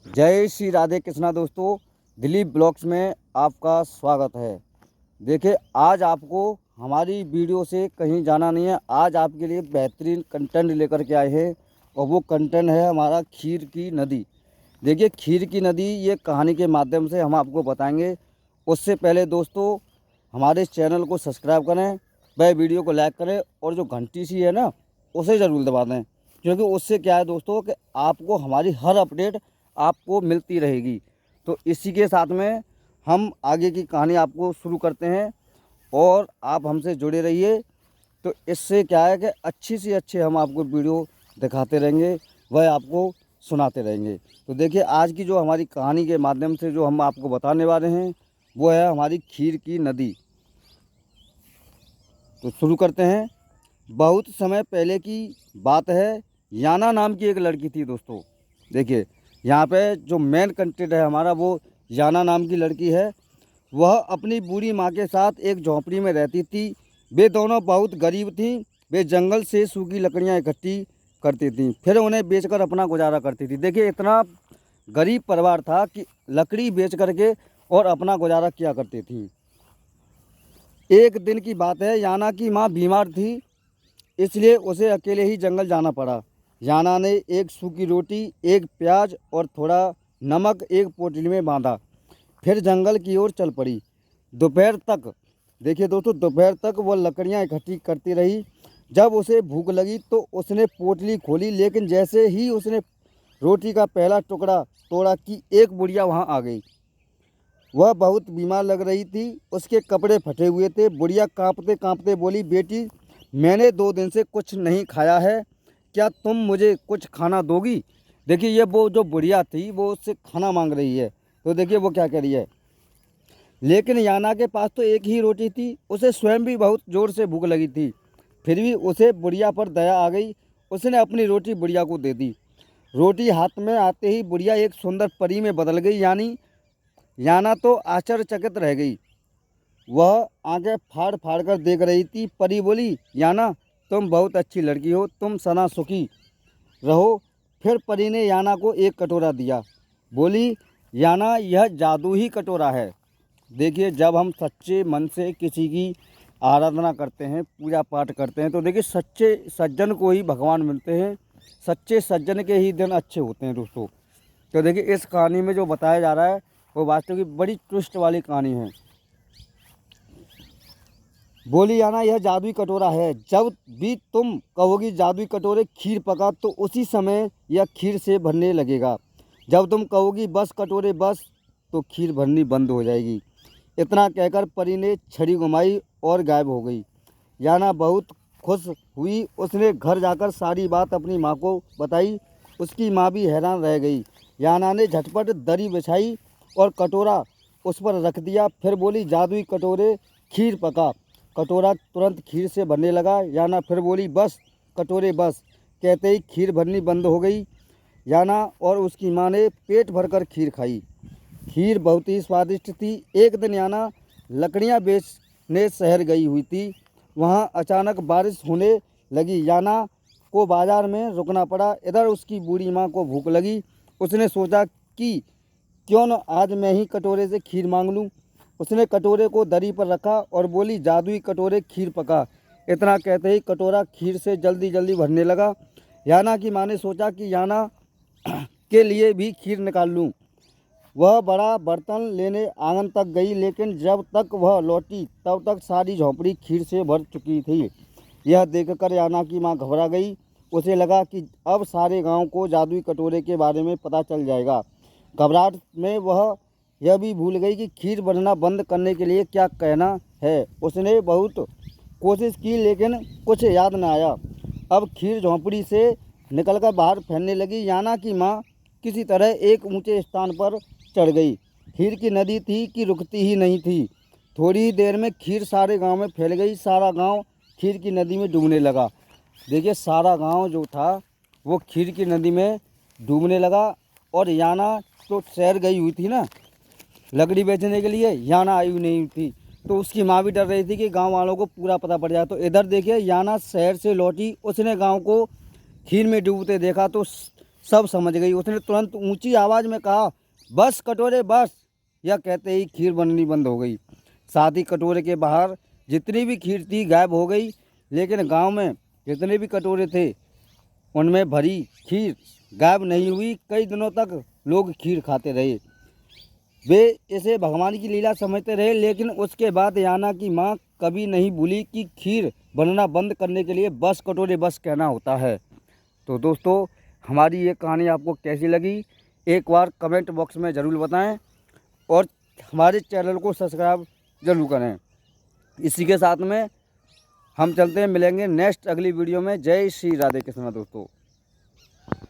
जय श्री राधे कृष्णा दोस्तों, दिलीप ब्लॉग्स में आपका स्वागत है। देखिए, आज आपको हमारी वीडियो से कहीं जाना नहीं है। आज आपके लिए बेहतरीन कंटेंट लेकर के आए हैं और वो कंटेंट है हमारा खीर की नदी। देखिए, खीर की नदी ये कहानी के माध्यम से हम आपको बताएंगे। उससे पहले दोस्तों, हमारे चैनल को सब्सक्राइब करें, वह वीडियो को लाइक करें और जो घंटी सी है ना, उसे ज़रूर दबा दें, क्योंकि उससे क्या है दोस्तों कि आपको हमारी हर अपडेट आपको मिलती रहेगी। तो इसी के साथ में हम आगे की कहानी आपको शुरू करते हैं और आप हमसे जुड़े रहिए। तो इससे क्या है कि अच्छी से अच्छे हम आपको वीडियो दिखाते रहेंगे, वह आपको सुनाते रहेंगे। तो देखिए, आज की जो हमारी कहानी के माध्यम से जो हम आपको बताने वाले हैं वो है हमारी खीर की नदी। तो शुरू करते हैं। बहुत समय पहले की बात है। याना नाम की एक लड़की थी दोस्तों। देखिए, यहाँ पे जो मेन कंटेंट है हमारा वो याना नाम की लड़की है। वह अपनी बूढ़ी माँ के साथ एक झोंपड़ी में रहती थी। वे दोनों बहुत गरीब थीं। वे जंगल से सूखी लकड़ियाँ इकट्ठी करती थीं, फिर उन्हें बेचकर अपना गुजारा करती थी। देखिए, इतना गरीब परिवार था कि लकड़ी बेच करके और अपना गुजारा किया करती थी। एक दिन की बात है, याना की माँ बीमार थी, इसलिए उसे अकेले ही जंगल जाना पड़ा। याना ने एक सूखी रोटी, एक प्याज और थोड़ा नमक एक पोटली में बांधा, फिर जंगल की ओर चल पड़ी। दोपहर तक, देखिए दोस्तों, दोपहर तक वह लकड़ियां इकट्ठी करती रही। जब उसे भूख लगी तो उसने पोटली खोली, लेकिन जैसे ही उसने रोटी का पहला टुकड़ा तोड़ा कि एक बुढ़िया वहां आ गई। वह बहुत बीमार लग रही थी, उसके कपड़े फटे हुए थे। बुढ़िया कांपते कांपते बोली, बेटी, मैंने 2 दिन से कुछ नहीं खाया है, क्या तुम मुझे कुछ खाना दोगी? देखिए, ये वो जो बुढ़िया थी वो उससे खाना मांग रही है। तो देखिए वो क्या कह रही है। लेकिन याना के पास तो एक ही रोटी थी, उसे स्वयं भी बहुत ज़ोर से भूख लगी थी। फिर भी उसे बुढ़िया पर दया आ गई। उसने अपनी रोटी बुढ़िया को दे दी। रोटी हाथ में आते ही बुढ़िया एक सुंदर परी में बदल गई। याना तो आश्चर्यचकित रह गई। वह आंखें फाड़ फाड़ कर देख रही थी। परी बोली, याना, तुम बहुत अच्छी लड़की हो, तुम सदा सुखी रहो। फिर परी ने याना को एक कटोरा दिया। बोली, याना, यह जादू ही कटोरा है। देखिए, जब हम सच्चे मन से किसी की आराधना करते हैं, पूजा पाठ करते हैं, तो देखिए सच्चे सज्जन को ही भगवान मिलते हैं। सच्चे सज्जन के ही दिन अच्छे होते हैं दोस्तों। तो देखिए, इस कहानी में जो बताया जा रहा है वो वास्तव की बड़ी ट्विस्ट वाली कहानी है। बोली, याना, यह जादुई कटोरा है। जब भी तुम कहोगी जादुई कटोरे खीर पका, तो उसी समय यह खीर से भरने लगेगा। जब तुम कहोगी बस कटोरे बस, तो खीर भरनी बंद हो जाएगी। इतना कहकर परी ने छड़ी घुमाई और गायब हो गई। याना बहुत खुश हुई। उसने घर जाकर सारी बात अपनी माँ को बताई। उसकी माँ भी हैरान रह गई। याना ने झटपट दरी बिछाई और कटोरा उस पर रख दिया। फिर बोली, जादुई कटोरे खीर पका। कटोरा तुरंत खीर से भरने लगा। याना फिर बोली, बस कटोरे बस। कहते ही खीर भरनी बंद हो गई। याना और उसकी माँ ने पेट भरकर खीर खाई। खीर बहुत ही स्वादिष्ट थी। एक दिन याना लकड़ियाँ बेचने शहर गई हुई थी। वहाँ अचानक बारिश होने लगी। याना को बाजार में रुकना पड़ा। इधर उसकी बूढ़ी माँ को भूख लगी। उसने सोचा कि क्यों न आज मैं ही कटोरे से खीर मांग लूँ। उसने कटोरे को दरी पर रखा और बोली, जादुई कटोरे खीर पका। इतना कहते ही कटोरा खीर से जल्दी जल्दी भरने लगा। याना की माँ ने सोचा कि याना के लिए भी खीर निकाल लूँ। वह बड़ा बर्तन लेने आंगन तक गई, लेकिन जब तक वह लौटी तब तक सारी झोंपड़ी खीर से भर चुकी थी। यह देखकर याना की माँ घबरा गई। उसे लगा कि अब सारे गांव को जादुई कटोरे के बारे में पता चल जाएगा। घबराहट में वह यह भी भूल गई कि खीर बनना बंद करने के लिए क्या कहना है। उसने बहुत कोशिश की, लेकिन कुछ याद न आया। अब खीर झोंपड़ी से निकलकर बाहर फैलने लगी। याना की माँ किसी तरह एक ऊंचे स्थान पर चढ़ गई। खीर की नदी थी कि रुकती ही नहीं थी। थोड़ी ही देर में खीर सारे गांव में फैल गई। सारा गांव खीर की नदी में डूबने लगा। देखिए, सारा गांव जो था वो खीर की नदी में डूबने लगा। और याना तो शहर गई हुई थी ना लकड़ी बेचने के लिए, याना आई हुई नहीं थी। तो उसकी माँ भी डर रही थी कि गांव वालों को पूरा पता पड़ जाए। तो इधर देखिए, याना शहर से लौटी। उसने गांव को खीर में डूबते देखा तो सब समझ गई। उसने तुरंत ऊंची आवाज़ में कहा, बस कटोरे बस। यह कहते ही खीर बननी बंद हो गई। साथ ही कटोरे के बाहर जितनी भी खीर थी गायब हो गई। लेकिन गांव में जितने भी कटोरे थे उनमें भरी खीर गायब नहीं हुई। कई दिनों तक लोग खीर खाते रहे। वे इसे भगवान की लीला समझते रहे। लेकिन उसके बाद याना की माँ कभी नहीं भूली कि खीर बनना बंद करने के लिए बस कटोरे बस कहना होता है। तो दोस्तों, हमारी ये कहानी आपको कैसी लगी एक बार कमेंट बॉक्स में ज़रूर बताएं और हमारे चैनल को सब्सक्राइब ज़रूर करें। इसी के साथ में हम चलते हैं, मिलेंगे नेक्स्ट अगली वीडियो में। जय श्री राधे कृष्णा दोस्तों।